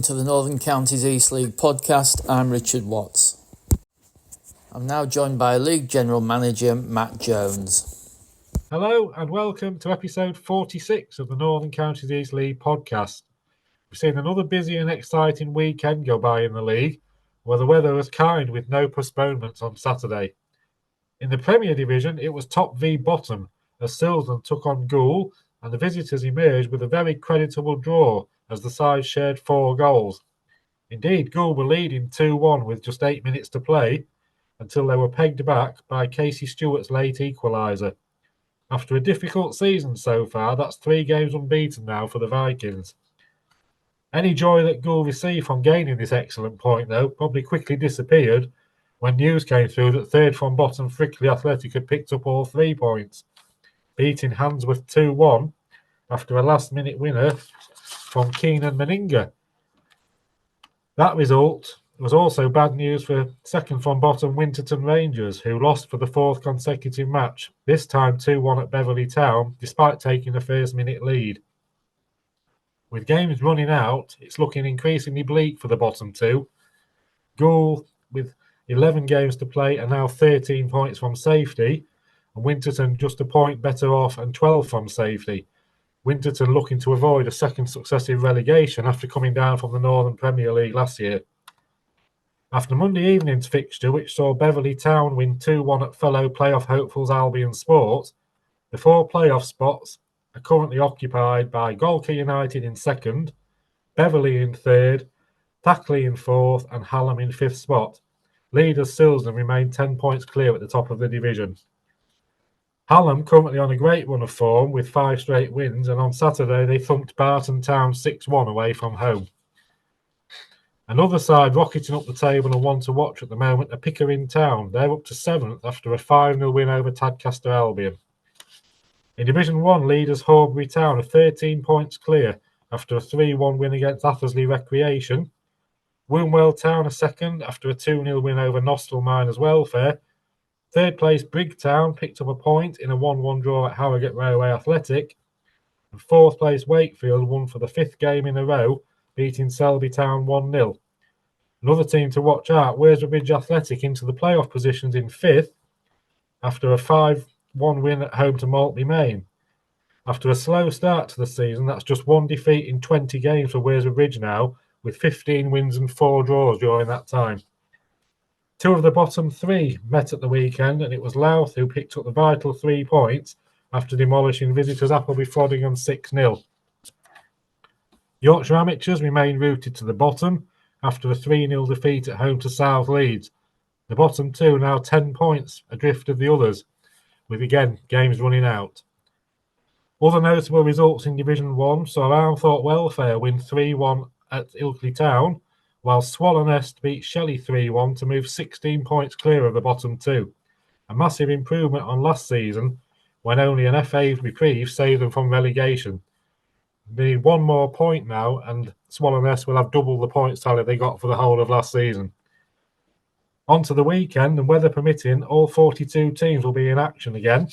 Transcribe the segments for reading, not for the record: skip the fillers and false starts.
welcome to the Northern Counties East League podcast. I'm Richard Watts. I'm now joined by League General Manager Matt Jones. Hello and welcome to episode 46 of the Northern Counties East League podcast. We've seen another busy and exciting weekend go by in the league, where the weather was kind with no postponements on Saturday. In the Premier Division, it was top v bottom as Silsden took on Goole, and the visitors emerged with a very creditable draw as the sides shared 4 goals. Indeed, Goole were leading 2-1 with just 8 minutes to play until they were pegged back by Casey Stewart's late equaliser. After a difficult season so far, that's 3 games unbeaten now for the Vikings. Any joy that Goole received from gaining this excellent point, though, probably quickly disappeared when news came through that third from bottom Frickley Athletic had picked up all 3 points, beating Handsworth 2-1 after a last-minute winner from Keenan Meninga. That result was also bad news for second from bottom Winterton Rangers, who lost for the 4th consecutive match, this time 2-1 at Beverley Town, despite taking a first-minute lead. With games running out, it's looking increasingly bleak for the bottom 2. Goole, with 11 games to play, are now 13 points from safety, and Winterton just a point better off and 12 from safety. Winterton looking to avoid a second successive relegation after coming down from the Northern Premier League last year. After Monday evening's fixture, which saw Beverley Town win 2-1 at fellow playoff hopefuls Albion Sport, the 4 playoff spots are currently occupied by Golker United in 2nd, Beverley in 3rd, Tackley in 4th and Hallam in 5th spot. Leaders Silsden remain 10 points clear at the top of the division. Hallam currently on a great run of form with 5 straight wins, and on Saturday they thumped Barton Town 6-1 away from home. Another side rocketing up the table and one to watch at the moment are Pickering Town. They're up to 7th after a 5-0 win over Tadcaster Albion. In Division 1, leaders Horbury Town are 13 points clear after a 3-1 win against Athersley Recreation. Wombwell Town are 2nd after a 2-0 win over Nostell Miners Welfare. 3rd place Brigtown picked up a point in a 1-1 draw at Harrogate Railway Athletic. And 4th place Wakefield won for the 5th game in a row, beating Selby Town 1-0. Another team to watch out, Wearsbridge Athletic into the playoff positions in 5th after a 5-1 win at home to Maltby Main. After a slow start to the season, that's just 1 defeat in 20 games for Wearsbridge now, with 15 wins and 4 draws during that time. 2 of the bottom 3 met at the weekend, and it was Louth who picked up the vital 3 points after demolishing visitors Appleby Frodingham 6-0. Yorkshire Amateurs remain rooted to the bottom after a 3-0 defeat at home to South Leeds. The bottom 2 now 10 points adrift of the others, with again games running out. Other notable results in Division 1 saw Armthorpe Welfare win 3-1 at Ilkley Town, while Swallownest beat Shelley 3-1 to move 16 points clear of the bottom 2. A massive improvement on last season, when only an FA reprieve saved them from relegation. They need 1 more point now, and Swallownest will have double the points tally they got for the whole of last season. On to the weekend, and weather permitting, all 42 teams will be in action again.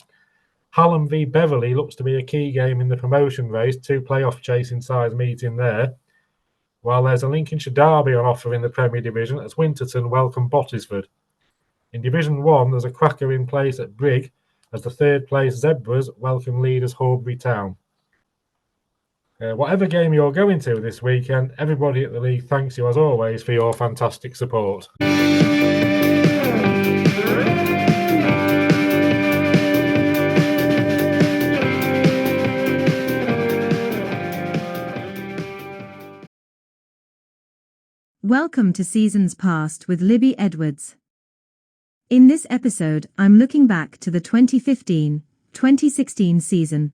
Hallam v Beverley looks to be a key game in the promotion race, 2 playoff chasing sides meeting there. While there's a Lincolnshire derby on offer in the Premier Division as Winterton welcome Bottisford. In Division 1, there's a cracker in place at Brigg as the 3rd place Zebras welcome leaders Horbury Town. Whatever game you're going to this weekend, everybody at the league thanks you as always for your fantastic support. Welcome to Seasons Past with Libby Edwards. In this episode, I'm looking back to the 2015-2016 season.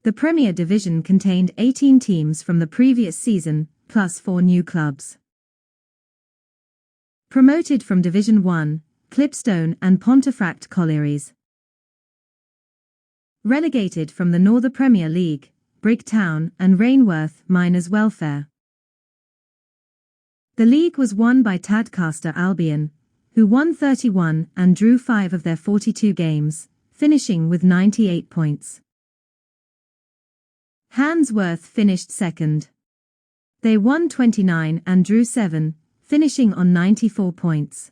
The Premier Division contained 18 teams from the previous season, plus 4 new clubs. Promoted from Division 1, Clipstone and Pontefract Collieries. Relegated from the Northern Premier League, Brigtown and Rainworth Miners Welfare. The league was won by Tadcaster Albion, who won 31 and drew 5 of their 42 games, finishing with 98 points. Handsworth finished second. They won 29 and drew 7, finishing on 94 points.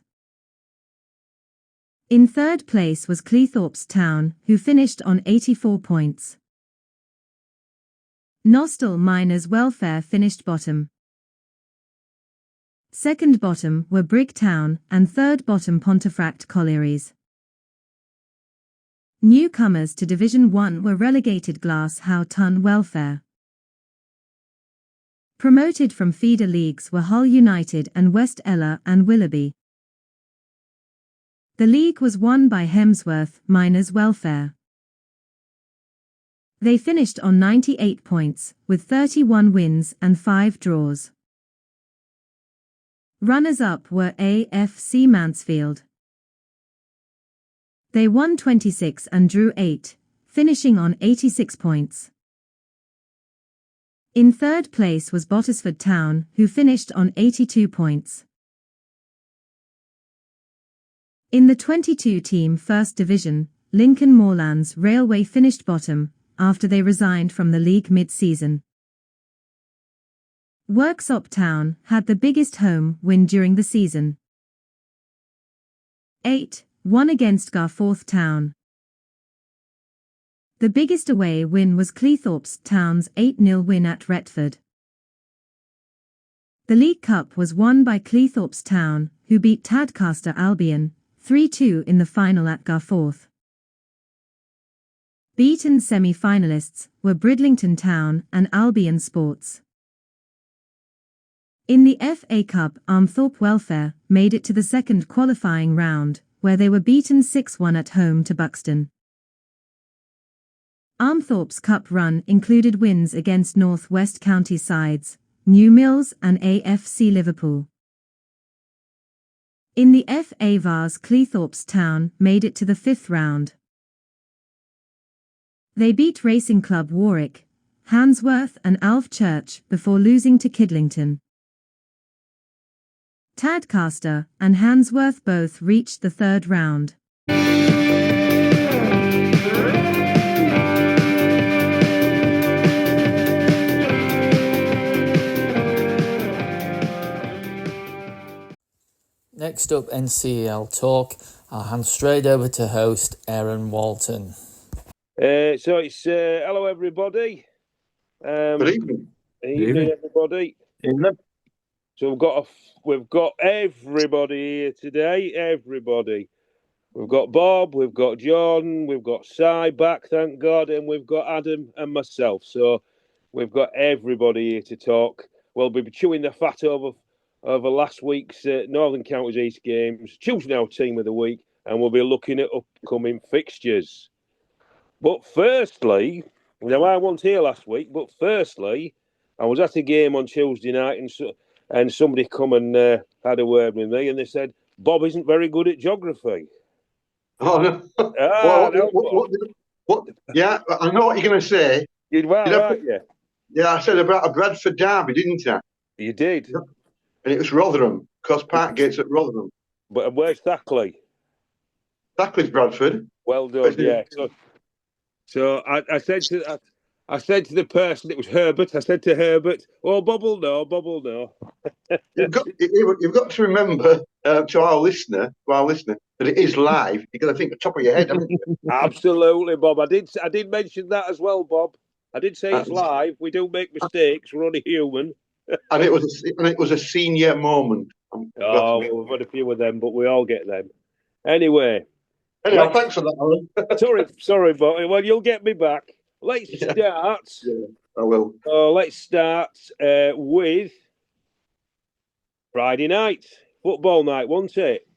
In third place was Cleethorpes Town, who finished on 84 points. Nostell Miners Welfare finished bottom. Second bottom were Brigg Town and third bottom Pontefract Collieries. Newcomers to Division 1 were relegated Glasshouse Tun Welfare. Promoted from feeder leagues were Hull United and West Ella and Willoughby. The league was won by Hemsworth Miners Welfare. They finished on 98 points, with 31 wins and 5 draws. Runners-up were AFC Mansfield. They won 26 and drew 8, finishing on 86 points. In third place was Bottisford Town, who finished on 82 points. In the 22-team First Division, Lincoln Moorlands Railway finished bottom, after they resigned from the league mid-season. Worksop Town had the biggest home win during the season. 8-1 against Garforth Town. The biggest away win was Cleethorpes Town's 8-0 win at Retford. The League Cup was won by Cleethorpes Town, who beat Tadcaster Albion 3-2 in the final at Garforth. Beaten semi-finalists were Bridlington Town and Albion Sports. In the FA Cup, Armthorpe Welfare made it to the second qualifying round, where they were beaten 6-1 at home to Buxton. Armthorpe's cup run included wins against North West County sides, New Mills and AFC Liverpool. In the FA Vase, Cleethorpes Town made it to the fifth round. They beat Racing Club Warwick, Handsworth and Alf Church before losing to Kidlington. Tadcaster and Handsworth both reached the third round. Next up, NCEL talk. I'll hand straight over to host Aaron Walton. So it's hello everybody. Good evening. Evening everybody. Evening. So we've got everybody here today. Everybody. We've got Bob, we've got Jordan, we've got Si back, thank God, and we've got Adam and myself. So we've got everybody here to talk. We'll be chewing the fat over last week's Northern Counties East games, choosing our team of the week, and we'll be looking at upcoming fixtures. But firstly, now I wasn't here last week, but firstly, I was at a game on Tuesday night and somebody come and had a word with me and they said, Bob isn't very good at geography. Oh, no. What? Yeah, I know what you're going to say. You'd right, yeah. Yeah, I said about a Bradford derby, didn't I? You did. And it was Rotherham, because Parkgate's at Rotherham. But where's Thackley? Thackley's Bradford. Well done, yeah. So I said to the person, it was Herbert. I said to Herbert, "Oh, Bob will know." You've got to remember to our listener, that it is live. You've got to think at the top of your head, haven't you? Absolutely, Bob. I did mention that as well, Bob. I did say it's live. We do make mistakes. We're only human. And it was a senior moment. Oh, we've had a few of them, but we all get them. Anyway, thanks for that, Alan. sorry, but well, you'll get me back. Let's start. Yeah, I will. Let's start with Friday night, football night, wasn't it?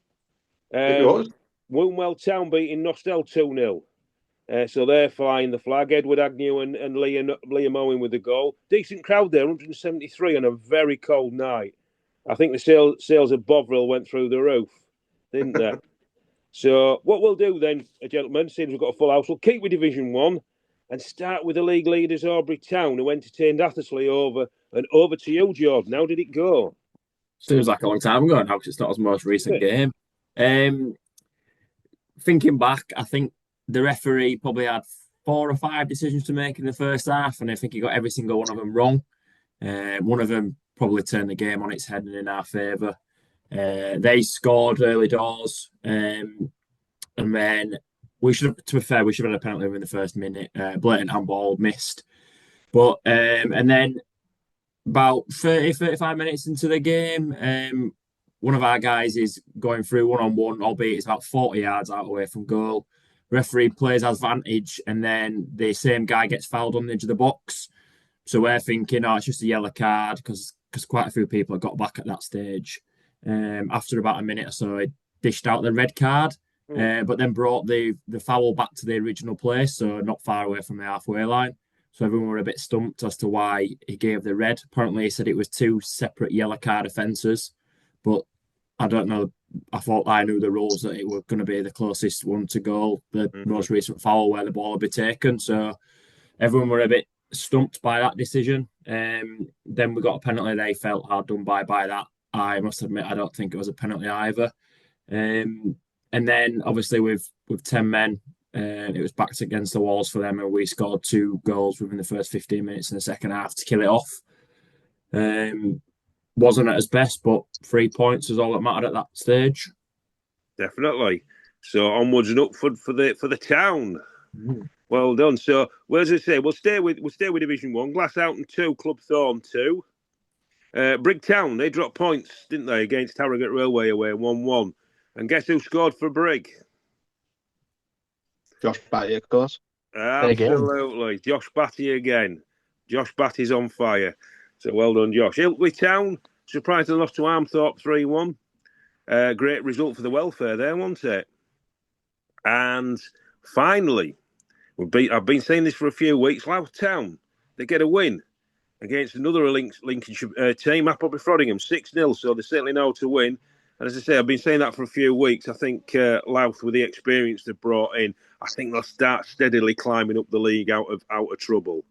It was. Wombwell Town beating Nostell 2-0. So they're flying the flag. Edward Agnew and Liam Owen with the goal. Decent crowd there, 173 on a very cold night. I think the sales of Bovril went through the roof, didn't they? So what we'll do then, gentlemen, seeing we've got a full house, we'll keep with Division 1 and start with the league leaders, Aubrey Town, who entertained Athersley over to you, Jordan. How did it go? Seems like a long time ago now because it's not his most recent game. Thinking back, I think the referee probably had 4 or 5 decisions to make in the first half, and I think he got every single one of them wrong. One of them probably turned the game on its head and in our favour. They scored early doors, and then to be fair, we should have had a penalty in the first minute. Blatant handball missed. But and then about 35 minutes into the game, one of our guys is going through one-on-one, albeit it's about 40 yards out away from goal. Referee plays advantage, and then the same guy gets fouled on the edge of the box. So we're thinking, it's just a yellow card because quite a few people had got back at that stage. After about a minute or so, he dished out the red card, but then brought the foul back to the original place, so not far away from the halfway line. So everyone were a bit stumped as to why he gave the red. Apparently, he said it was 2 separate yellow card offences, but I don't know. I thought I knew the rules that it was going to be the closest one to goal, the most recent foul where the ball would be taken. So everyone were a bit stumped by that decision. Then we got a penalty. They felt hard done by that. I must admit, I don't think it was a penalty either. And then obviously with 10 men, it was backed against the walls for them, and we scored 2 goals within the first 15 minutes in the second half to kill it off. Wasn't at his best, but 3 points is all that mattered at that stage. Definitely. So onwards and upward for the town. Well done. So, as I say, we'll stay with Division 1. Glasshoughton 2, Club Thorn 2. Brigtown, they dropped points, didn't they, against Harrogate Railway away 1-1. And guess who scored for Brig? Josh Batty, of course. Absolutely. Josh Batty again. Josh Batty's on fire. So well done, Josh. Ilkley Town, surprisingly lost to Armthorpe 3-1. Great result for the welfare there, wasn't it? And finally, I've been saying this for a few weeks, Louth Town, they get a win against another Lincolnshire team, Appleby Frodingham, 6-0, so they certainly know to win. And as I say, I've been saying that for a few weeks. I think Louth, with the experience they've brought in, I think they'll start steadily climbing up the league out of trouble.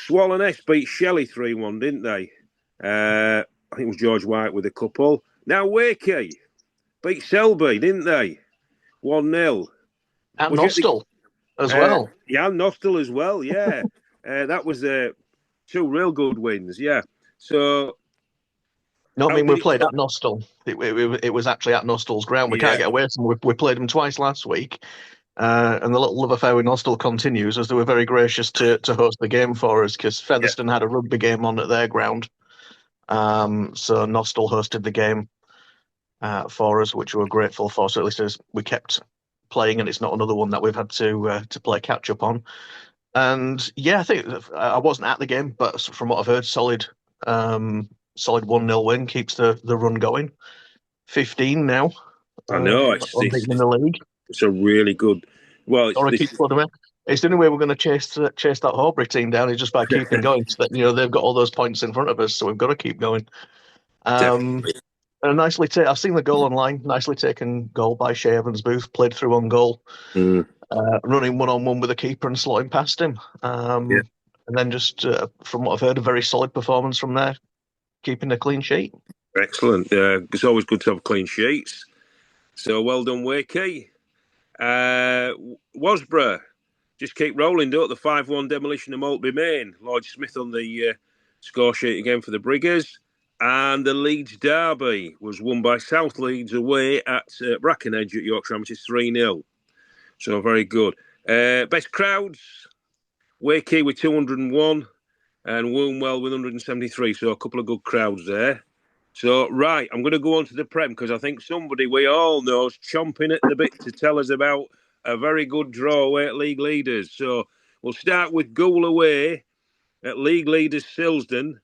Swallownest beat Shelley 3-1, didn't they? I think it was George White with a couple. Now Wakey beat Selby, didn't they? 1-0. And Nostell as well. Yeah, Nostell as well, yeah. That was 2 real good wins, yeah. So... No, I mean, we played at Nostell. It was actually at Nostell's ground. We can't get away from them. We played them twice last week. And the little love affair with Nostell continues, as they were very gracious to host the game for us, because Featherstone had a rugby game on at their ground. So Nostell hosted the game for us, which we were grateful for. So at least as we kept playing, and it's not another one that we've had to play catch up on. And yeah, I think I wasn't at the game, but from what I've heard, solid 1-0 win, keeps the run going. 15 now. I know. Unbeaten in the league. It's a really good. Well, it's the only way we're going to chase that Horbury team down is just by keeping going. So that, they've got all those points in front of us, so we've got to keep going. And I've seen the goal online. Nicely taken goal by Shea Evans-Booth, played through on goal, running one-on-one with the keeper and slotting past him. And then just from what I've heard, a very solid performance from there, keeping a clean sheet. Excellent. It's always good to have clean sheets. So well done, Wakey. Wasborough just keep rolling, don't the 5-1 demolition of Maltby Main. Lloyd Smith on the score sheet again for the Briggers. And the Leeds derby was won by South Leeds away at Brackenedge at Yorkshire, which is 3-0. So very good. Best crowds, Wakey with 201 and Wombwell with 173. So a couple of good crowds there. So, right, I'm going to go on to the Prem because I think somebody we all know is chomping at the bit to tell us about a very good draw away at League Leaders. So, we'll start with Goole away at League Leaders Silsden.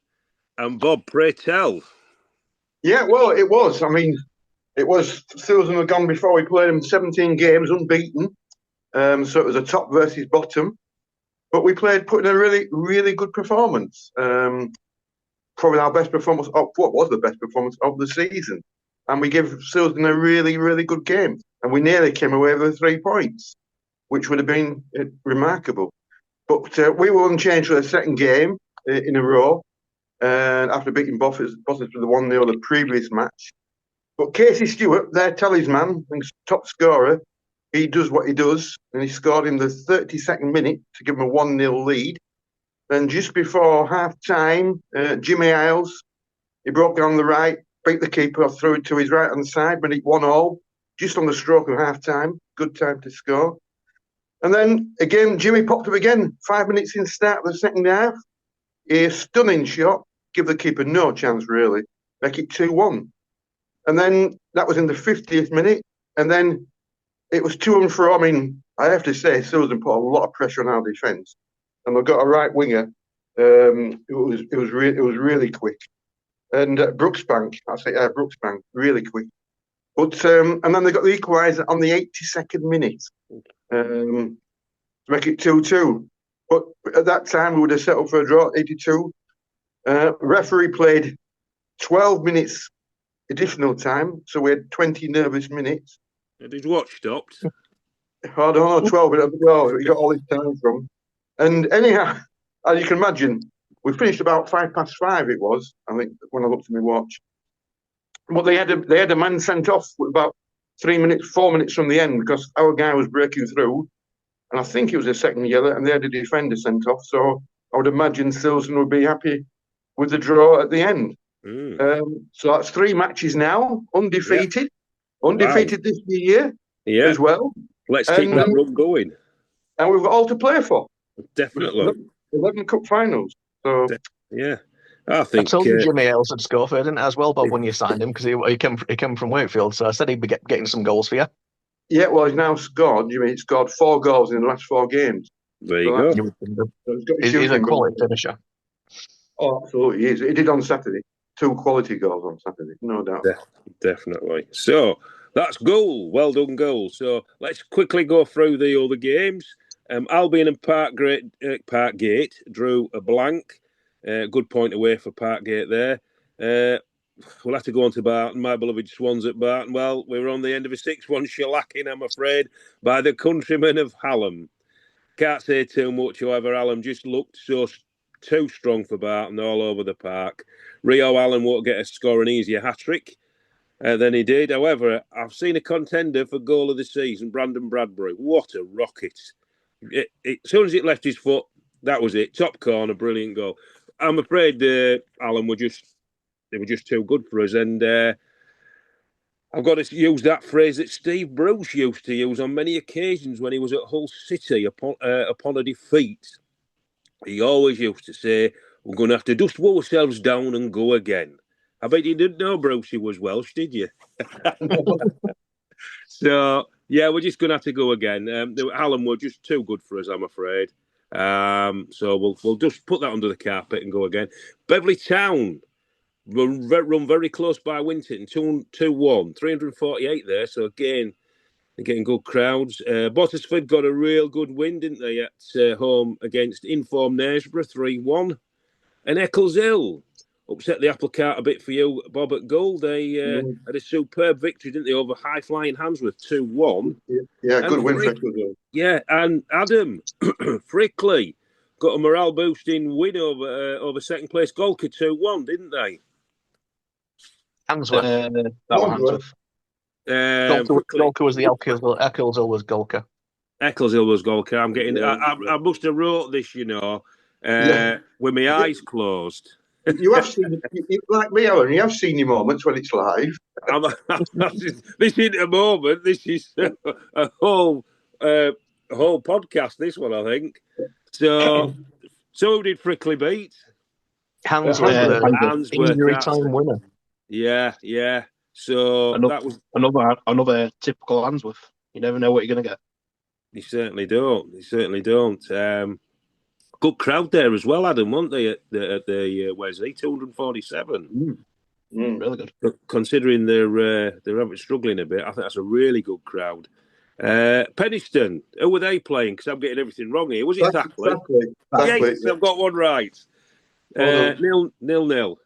And Bob, pray tell. Yeah, well, it was. I mean, it was Silsden had gone before we played them 17 games unbeaten. So it was a top versus bottom. But we put in a really, really good performance. Probably our best performance of what was the best performance of the season. And we gave Silsden a really, really good game. And we nearly came away with 3 points, which would have been remarkable. But we were unchanged for the second game in a row. After beating Bosses with the 1-0 the previous match. But Casey Stewart, their talisman, top scorer, he does what he does. And he scored in the 32nd minute to give him a 1-0 lead. Then just before half-time, Jimmy Ailes, he broke down the right, beat the keeper, threw it to his right-hand side, made it 1-1, just on the stroke of half-time. Good time to score. And then, again, Jimmy popped up again, 5 minutes in start of the second half. A stunning shot, give the keeper no chance, really. Make it 2-1. And then that was in the 50th minute. And then it was to and fro. I mean, I have to say, Susan put a lot of pressure on our defence. And we've got a right winger. It was really quick. And Brooksbank, Brooksbank, really quick. But and then they got the equaliser on the 82nd minute to make it 2-2. But at that time, we would have settled for a draw at 82. Referee played 12 minutes additional time, so we had 20 nervous minutes. And his watch stopped. I don't know, 12 minutes. Well, we got all this time from. And anyhow, as you can imagine, we finished about 5:05. It was, I think, when I looked at my watch. But they had a man sent off with about 4 minutes from the end because our guy was breaking through, and I think it was a second yellow, and they had a defender sent off. So I would imagine Silson would be happy with the draw at the end. So that's 3 matches now, undefeated, this year as well. Let's keep that run going. And we've got all to play for. Definitely. 11 cup finals. So yeah. I told you Jimmy Ailes had scored for, didn't I, as well, Bob, when you signed him, because he came from Wakefield, so I said he'd be getting some goals for you. Yeah, well, he's now scored. Jimmy, he's scored 4 goals in the last 4 games. There you go. He's a quality finisher. Oh, absolutely, he is. He did on Saturday. 2 quality goals on Saturday, no doubt. Definitely. So that's goal. Well done, goal. So let's quickly go through the other games. Albion and Parkgate drew a blank. Good point away for Parkgate there. We'll have to go on to Barton. My beloved Swans at Barton. Well, we were on the end of a 6-1 shellacking, I'm afraid, by the countrymen of Hallam. Can't say too much, however. Hallam just looked too strong for Barton all over the park. Rio Allen won't get a score an easier hat-trick than he did. However, I've seen a contender for goal of the season, Brandon Bradbury. What a rocket. As soon as it left his foot, that was it. Top corner, brilliant goal. I'm afraid Allen were just too good for us. And I've got to use that phrase that Steve Bruce used to use on many occasions when he was at Hull City upon a defeat. He always used to say, we're going to have to dust ourselves down and go again. I bet you didn't know Brucey was Welsh, did you? So, yeah, we're just going to have to go again. Hallam were just too good for us, I'm afraid. So we'll just put that under the carpet and go again. Beverley Town run very close by Winton, 2-1, 348 there. So, again, they're getting good crowds. Bottisford got a real good win, didn't they, at home against informed Knaresborough, 3-1. And Eccleshill upset the apple cart a bit for you, Bob, at goal. They had a superb victory, didn't they, over high-flying Handsworth, 2-1. Yeah, good win for Eccleshill. Yeah, and Adam Frickley got a morale-boosting win over second-place Golka, 2-1, didn't they? Handsworth. That was Handsworth. Golka was the Eccleshill was Golka. Eccleshill was Golka. I'm getting. I must have wrote this, with my eyes closed. You have seen, like me, Alan. You have seen your moments when it's live. This isn't a moment. This is a whole podcast. This one, I think. So who did Frickley beat? Handsworth, injury time winner. Yeah. So that was another typical Handsworth. You never know what you're going to get. You certainly don't. Good crowd there as well, Adam, weren't they, at the Wesley? 247. Really good. Considering they're struggling a bit, I think that's a really good crowd. Penistone, who were they playing? Because I'm getting everything wrong here. Was it Thackley? Yes, I've got one right. 0-0.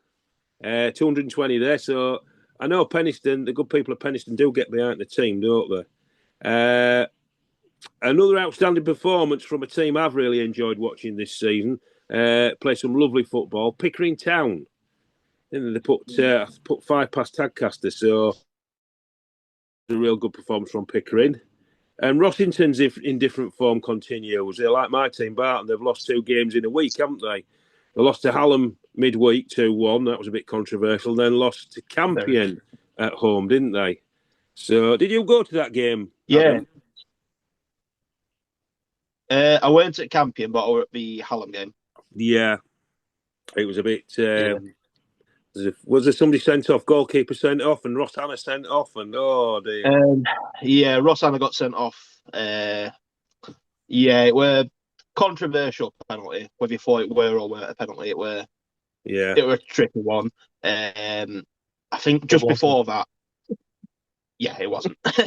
220 there. So I know Penistone, the good people of Penistone do get behind the team, don't they? Another outstanding performance from a team I've really enjoyed watching this season. Play some lovely football. Pickering Town. They put 5 past Tadcaster, so a real good performance from Pickering. And Rossington's in different form continues. They're like my team, Barton. They've lost 2 games in a week, haven't they? They lost to Hallam midweek 2-1. That was a bit controversial. Then lost to Campion at home, didn't they? So, did you go to that game? Yeah. Adam? I weren't at Campion, but I were at the Hallam game. Yeah. It was a bit... Was there somebody sent off? Goalkeeper sent off and Ross Hanna sent off? And oh, dear. Yeah, Ross Hanna got sent off. Yeah, it were controversial penalty. Whether you thought it were or weren't a penalty, it were a tricky one. I think just before that, yeah, it wasn't. But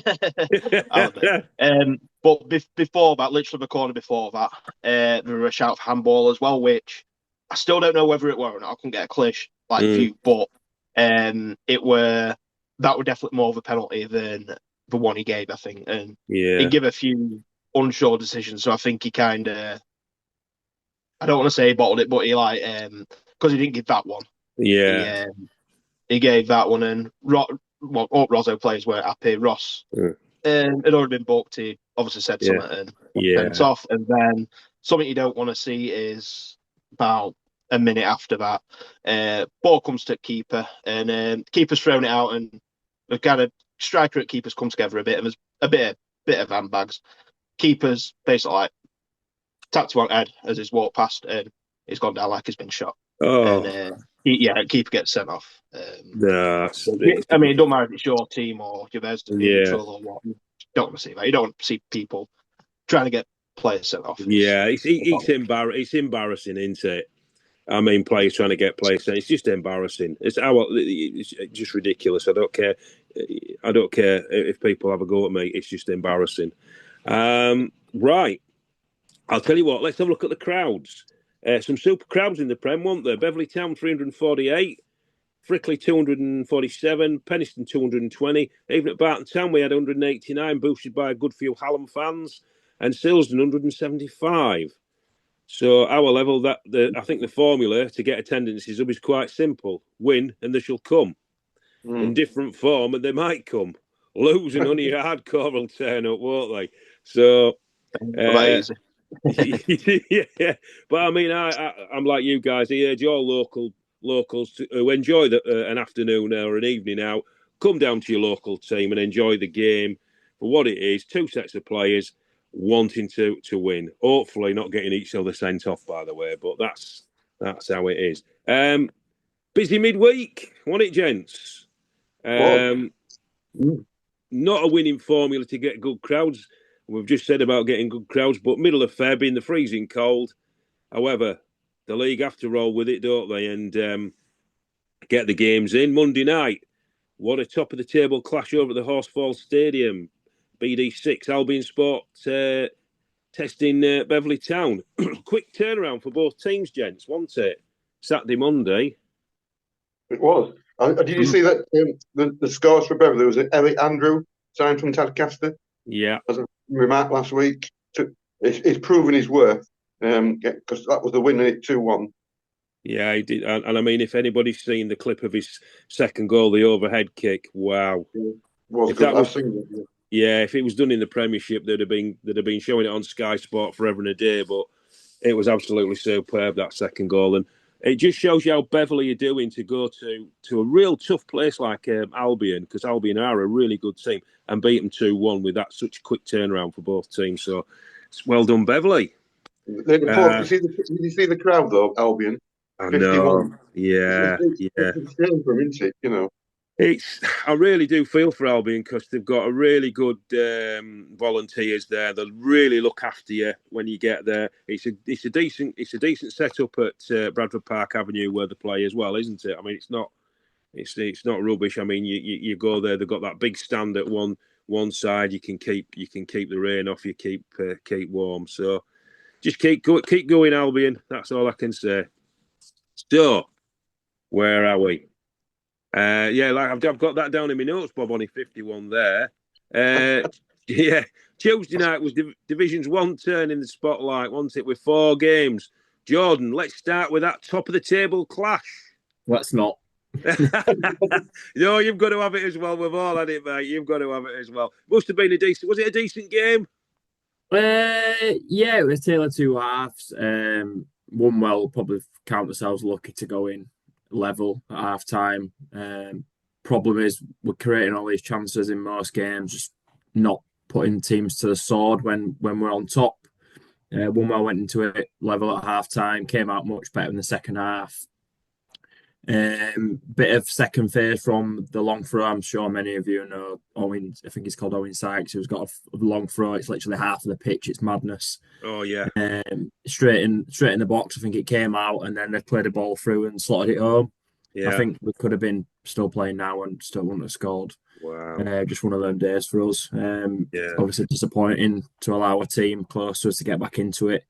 before that, literally the corner before that, there were a shout for handball as well, which I still don't know whether it were or not. I couldn't get a clear view, but that were definitely more of a penalty than the one he gave, I think. And he gave a few unsure decisions, so I think he kind of, I don't want to say he bottled it, but he because he didn't give that one. Yeah. He gave that one, and Rosso players weren't happy. Ross had already been booked. He obviously said something and went off. And then something you don't want to see is about a minute after that, ball comes to keeper, and keeper's thrown it out, and the kind of striker at keepers come together a bit, and there's a bit of handbags. Keeper's basically tapped him on head as he's walked past, and he's gone down like he's been shot. Oh. And keeper gets sent off. I mean, it don't matter if it's your team or your neutral or what. You don't want to see that. You don't want to see people trying to get players sent off. It's embarrassing, isn't it? I mean, players trying to get players sent. It's just embarrassing. It's just ridiculous. I don't care if people have a go at me. It's just embarrassing. Right. I'll tell you what. Let's have a look at the crowds. Some super crowds in the Prem, weren't there? Beverley Town 348, Frickley 247, Penistone 220. Even at Barton Town we had 189, boosted by a good few Hallam fans, and Silsden 175. So our level, I think the formula to get attendances up is quite simple: win and they shall come. In different form, and they might come. Losing only hardcore will turn up, won't they? So. Yeah, but I mean, I'm like you guys. I urge all locals who enjoy an afternoon or an evening out, come down to your local team and enjoy the game for what it is. 2 sets of players wanting to win. Hopefully, not getting each other sent off, by the way. But that's how it is. Busy midweek, wasn't it, gents? Not a winning formula to get good crowds. We've just said about getting good crowds, but middle of Feb in the freezing cold. However, the league have to roll with it, don't they? And get the games in. Monday night, what a top of the table clash over at the Horsefall Stadium. BD6 Albion Sport testing Beverley Town. Quick turnaround for both teams, gents, wasn't it? Saturday, Monday. It was. Did you see that the scores for Beverley was Elliot Andrew signed from Tadcaster? Yeah. As a remark last week, he's proven his worth because that was the win in it 2-1. Yeah, he did. And I mean, if anybody's seen the clip of his second goal, the overhead kick, wow. Was good. I've seen it. Yeah, if it was done in the Premiership, they'd have been showing it on Sky Sport forever and a day. But it was absolutely superb, that second goal. And it just shows you how Beverley are doing to go to a real tough place like Albion, because Albion are a really good team, and beat them 2-1 with that such quick turnaround for both teams. So it's well done, Beverley. Did you see the crowd though, Albion? I know. Yeah. It's a shame for him, isn't it? You know. I really do feel for Albion because they've got a really good volunteers there. They'll really look after you when you get there. It's a decent setup at Bradford Park Avenue where they play as well, isn't it? I mean, it's not rubbish. I mean, you go there. They've got that big stand at one side. You can keep the rain off. You keep warm. So just keep going, Albion. That's all I can say. So where are we? I've got that down in my notes, Bob, on 51 there. Tuesday night was Divisions 1 turn in the spotlight, wasn't it, with 4 games. Jordan, let's start with that top of the table clash. Let's not. No, you've got to have it as well. We've all had it, mate. You've got to have it as well. Must have been was it a decent game? Yeah, it was a tale of two halves. One well, probably count ourselves lucky to go in level at half time. Problem is, we're creating all these chances in most games, just not putting teams to the sword when we're on top. One well went into it level at half time, came out much better in the second half. Bit of second phase from the long throw. I'm sure many of you know Owen. I think he's called Owen Sykes, who's got a long throw. It's literally half of the pitch. It's madness. Oh yeah. Straight in the box. I think it came out, and then they played the ball through and slotted it home. Yeah. I think we could have been still playing now and still wouldn't have scored. Wow. Just one of them days for us. Obviously disappointing to allow a team close to us to get back into it.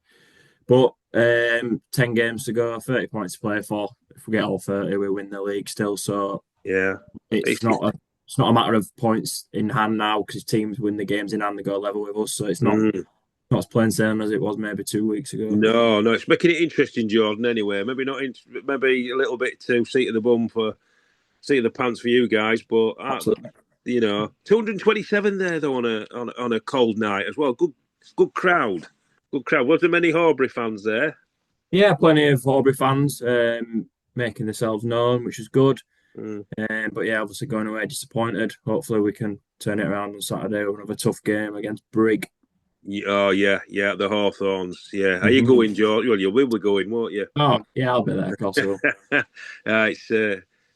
But 10 games to go, 30 points to play for. If we get all 30, we win the league still. So yeah, it's not a matter of points in hand now because teams win the games in hand, they go level with us. So it's not as plain sailing as it was maybe 2 weeks ago. No, it's making it interesting, Jordan. Anyway, maybe not. Maybe a little bit too seat of the pants for you guys, but 227 there though on a cold night as well. Good crowd. Good crowd. Was there many Horbury fans there? Yeah, plenty of Horbury fans making themselves known, which is good. But yeah, obviously going away disappointed. Hopefully we can turn it around on Saturday with another tough game against Brig. Oh yeah, the Hawthorns. Yeah, are you going, George? Well, you will be going, won't you? Oh yeah, I'll be there, of course I will.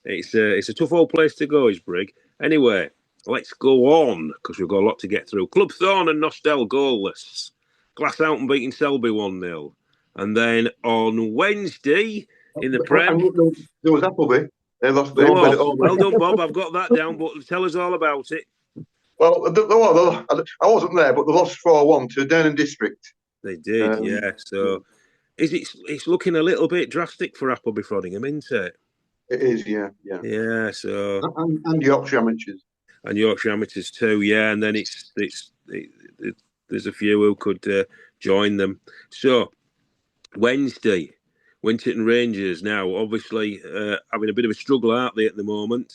It's a tough old place to go, is Brig. Anyway, let's go on because we've got a lot to get through. Club Thorn and Nostell goalless. Glassouten beating Selby 1-0. And then on Wednesday in the Prem... There was Appleby. They lost. Well done, Bob. I've got that down, but tell us all about it. Well, I wasn't there, but they lost 4-1 to Durham District. They did, yeah. So it's looking a little bit drastic for Appleby Frodingham, isn't it? It is, yeah. Yeah, so... And Yorkshire Amateurs. And Yorkshire Amateurs too, yeah. And then there's a few who could join them. So, Wednesday, Winterton Rangers now obviously having a bit of a struggle, aren't they, at the moment?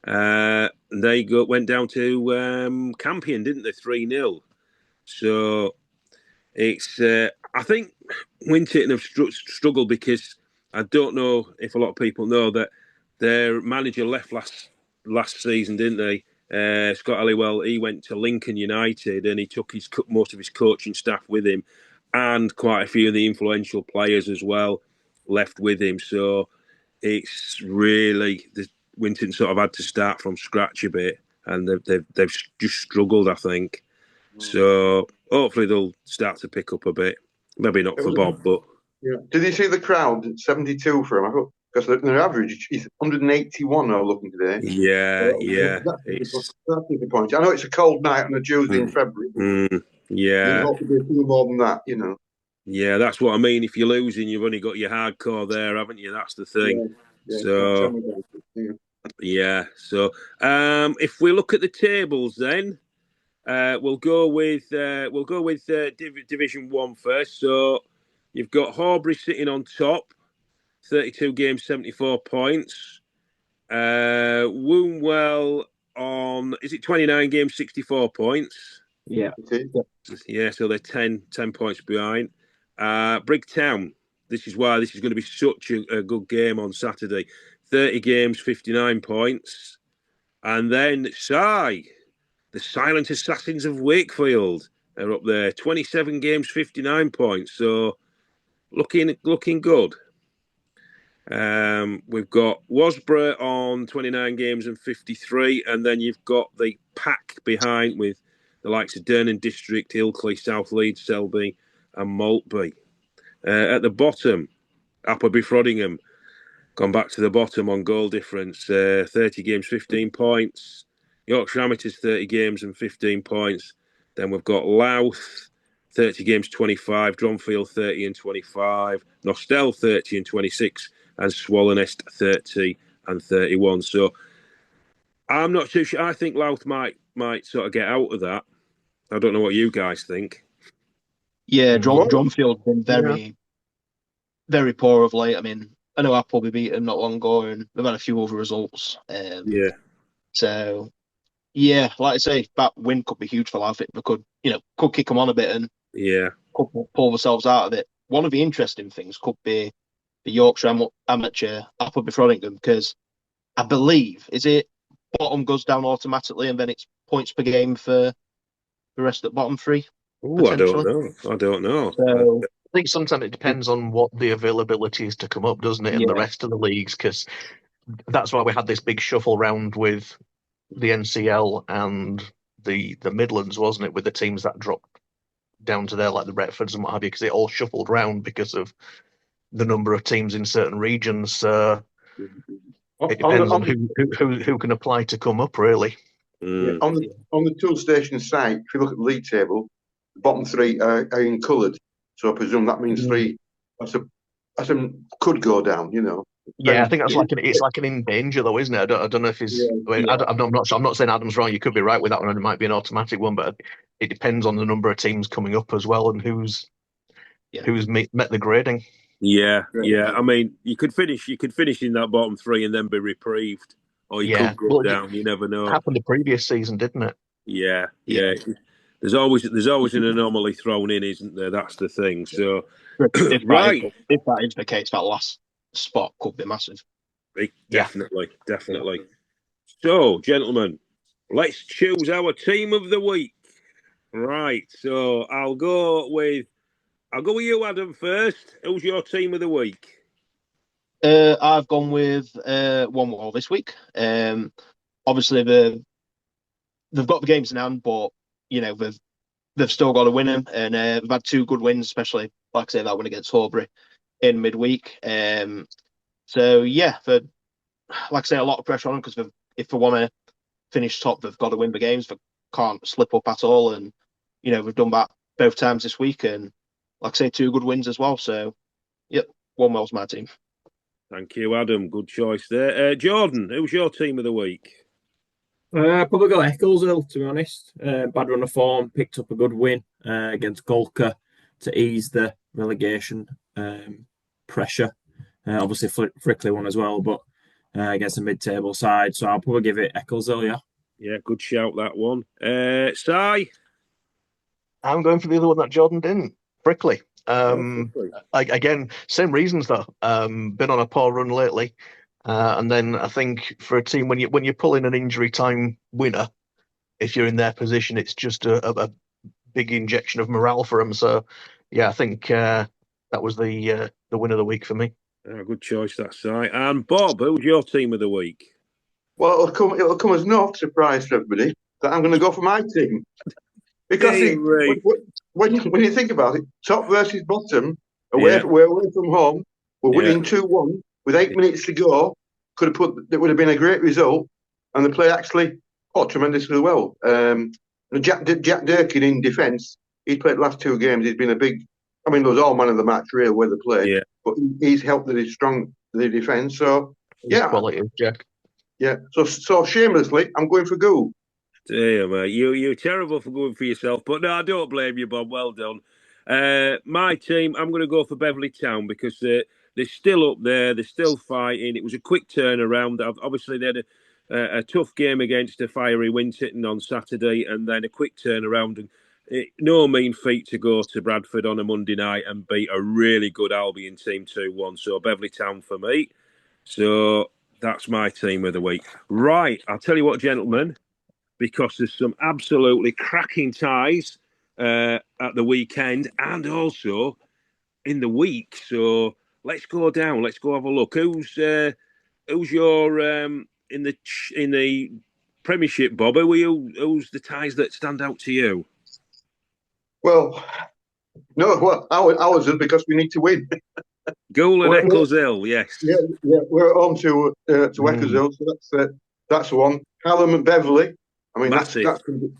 They went down to Campion, didn't they? 3-0. So, it's I think Winterton have struggled because I don't know if a lot of people know that their manager left last season, didn't they? Scott Halliwell, he went to Lincoln United and he took most of his coaching staff with him and quite a few of the influential players as well left with him. So it's really, Winton sort of had to start from scratch a bit and they've just struggled, I think. So hopefully they'll start to pick up a bit. Maybe not for Bob, but... Yeah. Did you see the crowd? 72 for him. I thought, because their average is 181 now looking today. Yeah. That's disappointing. I know it's a cold night on a Tuesday in February. Yeah. You'd hope to be a few more than that, you know. Yeah, that's what I mean. If you're losing, you've only got your hardcore there, haven't you? That's the thing. Yeah. So if we look at the tables then, we'll go with Division 1 first. So you've got Horbury sitting on top. 32 games, 74 points. Wombwell on, is it 29 games, 64 points? Yeah. Yeah, so they're 10 points behind. Brigtown, this is why this is going to be such a good game on Saturday. 30 games, 59 points. And then the Silent Assassins of Wakefield, are up there. 27 games, 59 points. So looking good. We've got Wasborough on 29 games and 53, and then you've got the pack behind with the likes of Durham District, Ilkley, South Leeds, Selby, and Maltby. At the bottom, Appleby Frodingham gone back to the bottom on goal difference. 30 games, 15 points. Yorkshire Amateurs 30 games and 15 points. Then we've got Louth 30 games, 25. Dronfield 30 and 25. Nostell 30 and 26. And Swallownest 30 and 31. So I'm not too sure. I think Louth might sort of get out of that. I don't know what you guys think. Yeah, Dronfield's been very poor of late. I mean, I know Apple beat them not long ago, and they've had a few other results. So yeah, like I say, that win could be huge for Life. They could kick them on a bit and could pull themselves out of it. One of the interesting things could be the Yorkshire Amateur Appleby Frodingham, because I believe bottom goes down automatically and then it's points per game for the rest of the bottom three. Oh, I don't know. So, I think sometimes it depends on what the availability is to come up, doesn't it, in the rest of the leagues? Because that's why we had this big shuffle round with the NCL and the Midlands, wasn't it, with the teams that dropped down to there, like the Retfords and what have you, because it all shuffled round because of the number of teams in certain regions. So it depends on who can apply to come up, really. On the Tool Station site, if you look at the league table, the bottom three are in coloured. So I presume that means three. That's could go down, Yeah, I think that's like an in danger though, isn't it? I don't know if he's. I'm not sure. I'm not saying Adam's wrong. You could be right with that one, and it might be an automatic one, but it depends on the number of teams coming up as well and who's met the grading. Yeah. I mean, you could finish in that bottom three and then be reprieved, or you could go down. You never know. It happened the previous season, didn't it? Yeah. There's always an anomaly thrown in, isn't there? That's the thing. So, if that is the case, that last spot could be massive. Definitely. So, gentlemen, let's choose our team of the week. Right. So I'll go with you, Adam, first. Who's your team of the week? I've gone with One this week. Obviously, they've got the games in hand, but they've still got to win them, and they've had two good wins, especially like I say that win against Horbury in midweek. So yeah, like I say, a lot of pressure on them because if they want to finish top, they've got to win the games. They can't slip up at all, and we've done that both times this week, and like I say, two good wins as well. So yep, One my team. Thank you, Adam. Good choice there. Jordan, who's your team of the week? Probably go Eccleshill, to be honest. Bad run of form, picked up a good win against Golka to ease the relegation pressure. Obviously, Frickley won as well, but against a mid-table side. So I'll probably give it Eccleshill, yeah. Yeah, good shout, that one. Si? I'm going for the other one that Jordan didn't. Frickley. Again, same reasons though. Been on a poor run lately. And then I think for a team, when you're pulling an injury time winner, if you're in their position, it's just a big injection of morale for them. So yeah, I think that was the win of the week for me. Good choice, that's right. And Bob, who's your team of the week? Well, it'll come as no surprise to everybody that I'm going to go for my team. Because when you think about it, top versus bottom, we're away from home, we're winning 2-1 with 8 minutes to go. It would have been a great result, and they played actually tremendously well. Jack Durkin in defence, he's played the last 2 games. He's been a big. I mean, there was all man of the match really where they played, but he's helped the defence. So quality, Jack. Yeah, so shamelessly, I'm going for Goo. Damn, mate. You're terrible for going for yourself, but no, I don't blame you, Bob. Well done. My team, I'm going to go for Beverley Town because they're still up there. They're still fighting. It was a quick turnaround. Obviously, they had a tough game against a fiery Winterton on Saturday, and then a quick turnaround. And no mean feat to go to Bradford on a Monday night and beat a really good Albion team 2-1. So Beverley Town for me. So that's my team of the week. Right, I'll tell you what, gentlemen, because there's some absolutely cracking ties at the weekend and also in the week. So let's go down. Let's go have a look. Who's your in the Premiership, Bob? Who's the ties that stand out to you? Well, ours is because we need to win. Goal and Eccleshill, yes. Yeah, we're at home to Eccleshill, so that's one. Hallam and Beverley. I mean, that's going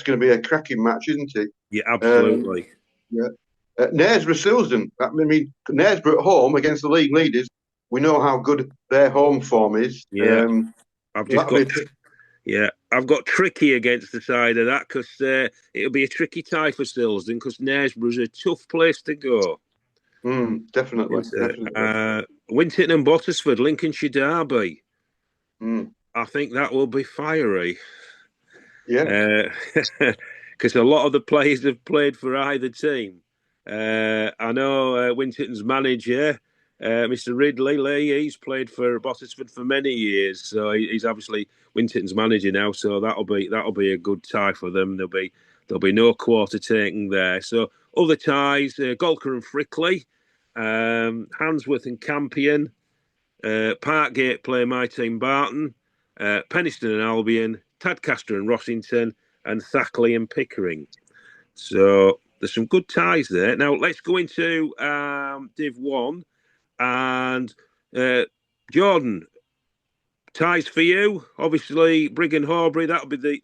to be a cracking match, isn't it? Yeah, absolutely. Knaresborough Silsden. I mean, Knaresborough at home against the league leaders. We know how good their home form is. Yeah, I've got Tricky against the side of that because it'll be a tricky tie for Silsden because Knaresborough's a tough place to go. Definitely. Winton and Bottisford, Lincolnshire Derby. I think that will be fiery. Yeah. Because a lot of the players have played for either team. I know Winton's manager, Mr. Ridley Lee, he's played for Bottisford for many years, so he's obviously Winton's manager now. So that'll be a good tie for them. There'll be no quarter taking there. So other ties: Golker and Frickley, Handsworth and Campion, Parkgate play my team Barton, Penistone and Albion, Tadcaster and Rossington, and Thackley and Pickering. So there's some good ties there. Now let's go into Div 1 and Jordan. Ties for you, obviously Brig and Horbury. That'll be the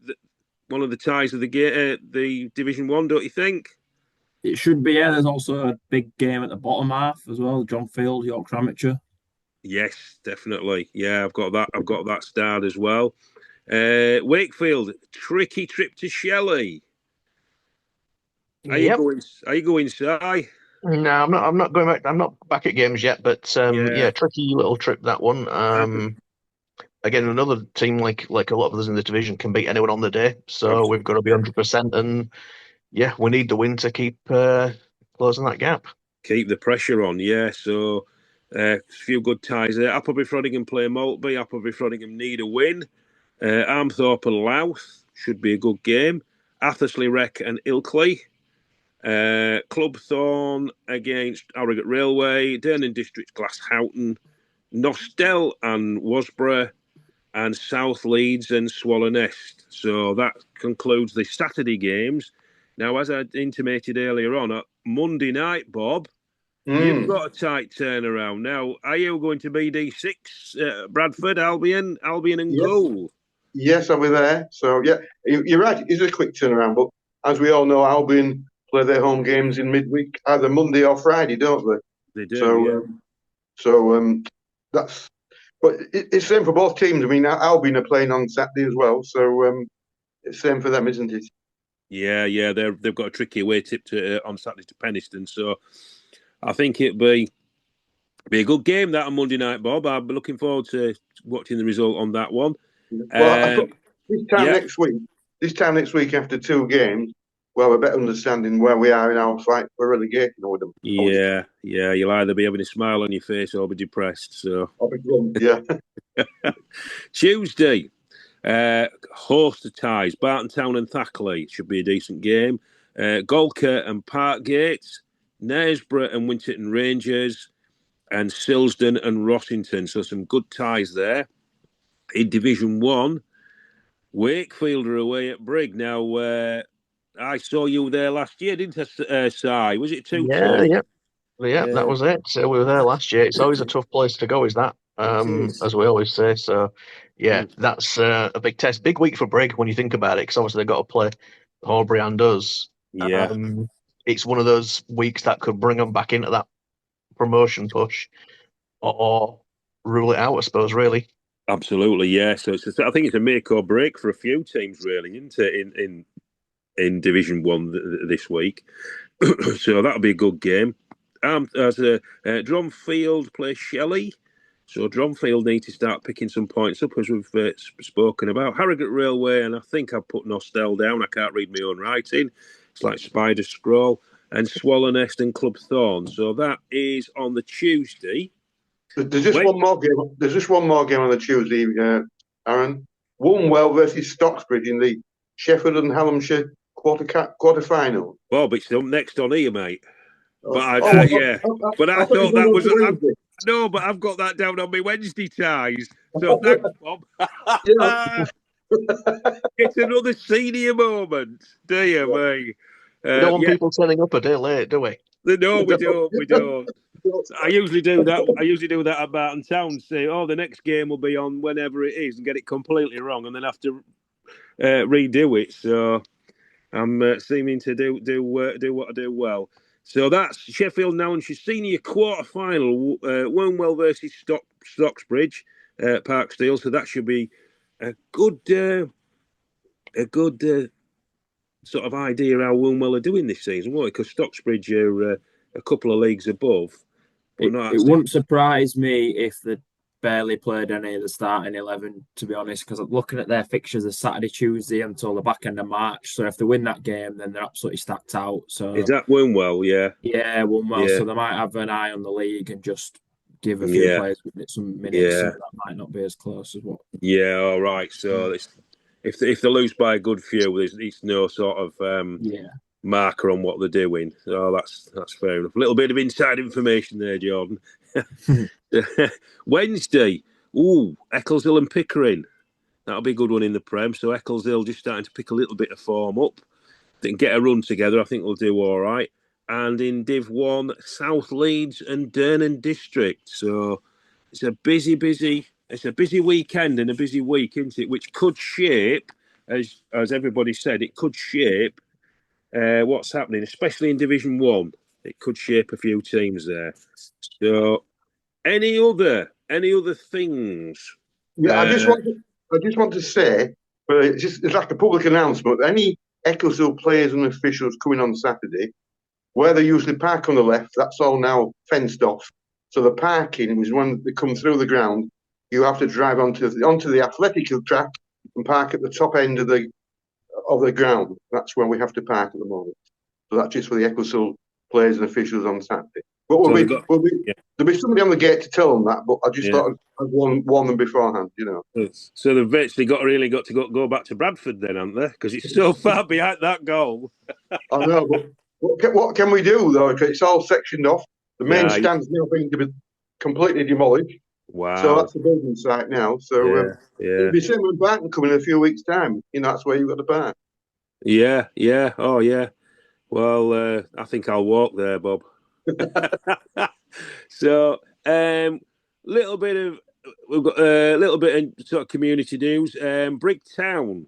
one of the ties of the Division 1, don't you think? It should be. Yeah, there's also a big game at the bottom half as well. John Field, Yorkshire Amateur. Yes, definitely. Yeah, I've got that starred as well. Wakefield, tricky trip to Shelley. Are you going, Si? No, I'm not going back. I'm not back at games yet, but tricky little trip, that one. Again, another team like a lot of others in the division can beat anyone on the day, so absolutely. We've got to be 100%, and we need the win to keep closing that gap. Keep the pressure on, yeah. So a few good ties there. Appleby Frodingham play Maltby. Appleby Frodingham need a win. Armthorpe and Louth should be a good game. Athersley Rec and Ilkley. Club Thorn against Harrogate Railway. Dernan District's Glass Houghton. Nostell and Wasborough. And South Leeds and Swallow Nest. So that concludes the Saturday games. Now, as I intimated earlier on, Monday night, Bob, you've got a tight turnaround. Now, are you going to BD6, Bradford, Albion and goal? Yes, I'll be there. So, you're right. It is a quick turnaround. But as we all know, Albion play their home games in midweek, either Monday or Friday, don't they? They do, So that's... But it's the same for both teams. I mean, Albion are playing on Saturday as well. So it's the same for them, isn't it? Yeah, they've got a tricky away tip on Saturday to Penistone. So I think it'd be a good game that on Monday night, Bob. I'm looking forward to watching the result on that one. Well, I thought this time next week after two games, we'll have a better understanding where we are in our fight for relegation with them. Yeah, you'll either be having a smile on your face or be depressed. So I'll be glum, yeah. Tuesday, host of ties, Barton Town and Thackley should be a decent game. Golker and Parkgate, Knaresborough and Winterton Rangers, and Silsden and Rossington. So some good ties there. In Division 1, Wakefield are away at Brig. Now, I saw you there last year, didn't I, Si? Was it 2-2? Yeah, that was it. So we were there last year. It's always a tough place to go, is that? As we always say. So, that's a big test. Big week for Brig when you think about it, because obviously they've got to play Horbury and us. Yeah. It's one of those weeks that could bring them back into that promotion push or rule it out, I suppose, really. Absolutely, yeah. So I think it's a make or break for a few teams, really, isn't it, in Division 1 this week. So that'll be a good game. As Dronfield plays Shelley. So Dronfield need to start picking some points up, as we've spoken about. Harrogate Railway, and I think I've put Nostell down. I can't read my own writing. It's like Spider Scroll. And Swallow Nest and Club Thorn. So that is on the Tuesday. There's just one more game. There's just one more game on the Tuesday, Aaron. Woolwell versus Stocksbridge in the Sheffield and Hallamshire quarter final. Bob, it's next on here, mate. But I thought that was. No, but I've got that down on my Wednesday ties. So thanks, Bob. It's another senior moment, do you, mate? We don't want people turning up a day late, do we? No, we don't. I usually do that at Barton Town. Say, the next game will be on whenever it is, and get it completely wrong, and then have to redo it. So I'm seeming to do what I do well. So that's Sheffield now, and she's senior quarter final. Wormwell versus Stocksbridge, Parksteel. So that should be a good sort of idea how Wormwell are doing this season, won't it? Because Stocksbridge are a couple of leagues above. It wouldn't surprise me if they barely played any of the starting 11, to be honest, because I'm looking at their fixtures of Saturday, Tuesday until the back end of March. So if they win that game, then they're absolutely stacked out. So is that Winwell? Yeah. Yeah, Winwell. Yeah. So they might have an eye on the league and just give a few players some minutes. So that might not be as close as what. Yeah, all right. So if they lose by a good few, it's no sort of marker on what they're doing. So that's fair enough. A little bit of inside information there, Jordan. Wednesday, Eccleshill and Pickering. That'll be a good one in the Prem. So Eccleshill just starting to pick a little bit of form up. They can get a run together. I think they'll do all right. And in Div 1, South Leeds and Durnan District. So it's a busy weekend and a busy week, isn't it? Which could shape, as everybody said, it could shape what's happening, especially in Division 1. It could shape a few teams there. So any other things? Yeah, I just want to say, but it's like a public announcement. Any Eccleshill players and officials coming on Saturday, where they usually park on the left, that's all now fenced off. So the parking is when they come through the ground. You have to drive onto the athletic track and park at the top end of the ground. That's where we have to park at the moment. So that's just for the Eccleshill players and officials on Saturday. But there'll be somebody on the gate to tell them that. But I just thought I'd warn them beforehand, So they've actually got to go back to Bradford then, haven't they? Because it's so far behind that goal. I know, but what can we do though? It's all sectioned off. The main stand's now being completely demolished. Wow! So that's the building site now. So it'll be similar with Barton coming in a few weeks' time. That's where you've got to park. Yeah. Oh, yeah. Well, I think I'll walk there, Bob. So, we've got a little bit of sort of community news. Brigtown.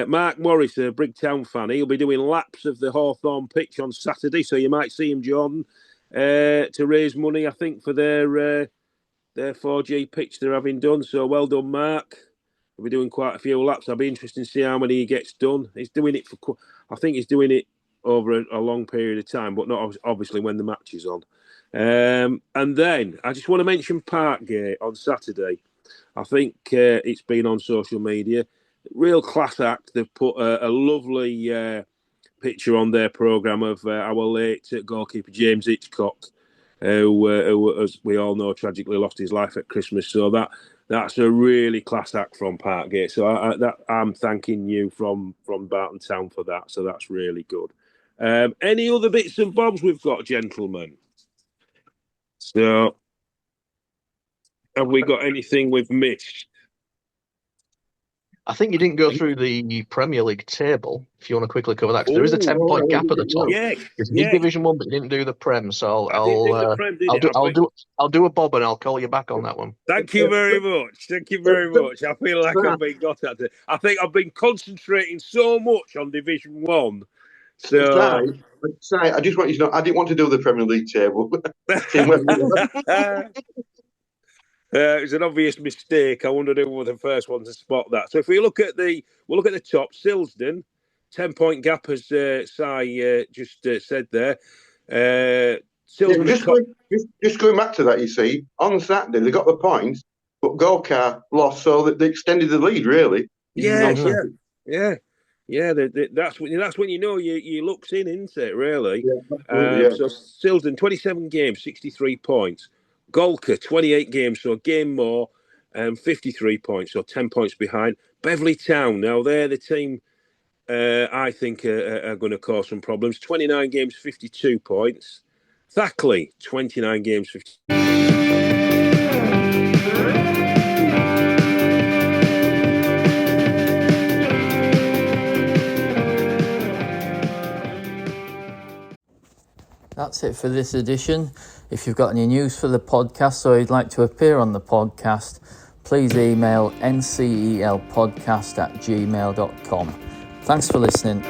Mark Morris, a Brigtown fan, he'll be doing laps of the Hawthorn pitch on Saturday, so you might see him, Jordan, to raise money, I think, for their 4G pitch they're having done. So well done, Mark. We'll be doing quite a few laps. I'll be interested to see how many he gets done. He's doing it I think he's doing it over a long period of time, but not obviously when the match is on. And then I just want to mention Parkgate on Saturday. I think it's been on social media. Real class act. They've put a lovely picture on their programme of our late goalkeeper James Hitchcock, who, as we all know, tragically lost his life at Christmas. So that's a really class act from Parkgate. So I'm thanking you from Barton Town for that. So that's really good. Any other bits and bobs we've got, gentlemen? So have we got anything we've missed? I think you didn't go through the Premier League table. If you want to quickly cover that, because there is a 10-point gap at the top. It's Division 1, but you didn't do the Prem, so I'll do a bob and I'll call you back on that one. Thank you very much. I feel like I've been got at it. I think I've been concentrating so much on Division 1. So I just want you to know I didn't want to do the Premier League table. It was an obvious mistake. I wondered who was the first one to spot that. So if we look at the top, Silsden, 10-point gap, as Si just said there. Silsden just going back to that, you see, on Saturday they got the points, but Golkar lost, so they extended the lead really. Yeah. That's when you know your luck's in, isn't it? Really. So Silsden, 27 games, 63 points. Golkar, 28 games, so a game more, 53 points, so 10 points behind. Beverley Town, now they're the team I think are going to cause some problems. 29 games, 52 points. Thackley, 29 games, 50. That's it for this edition. If you've got any news for the podcast or you'd like to appear on the podcast, please email ncelpodcast@gmail.com. Thanks for listening.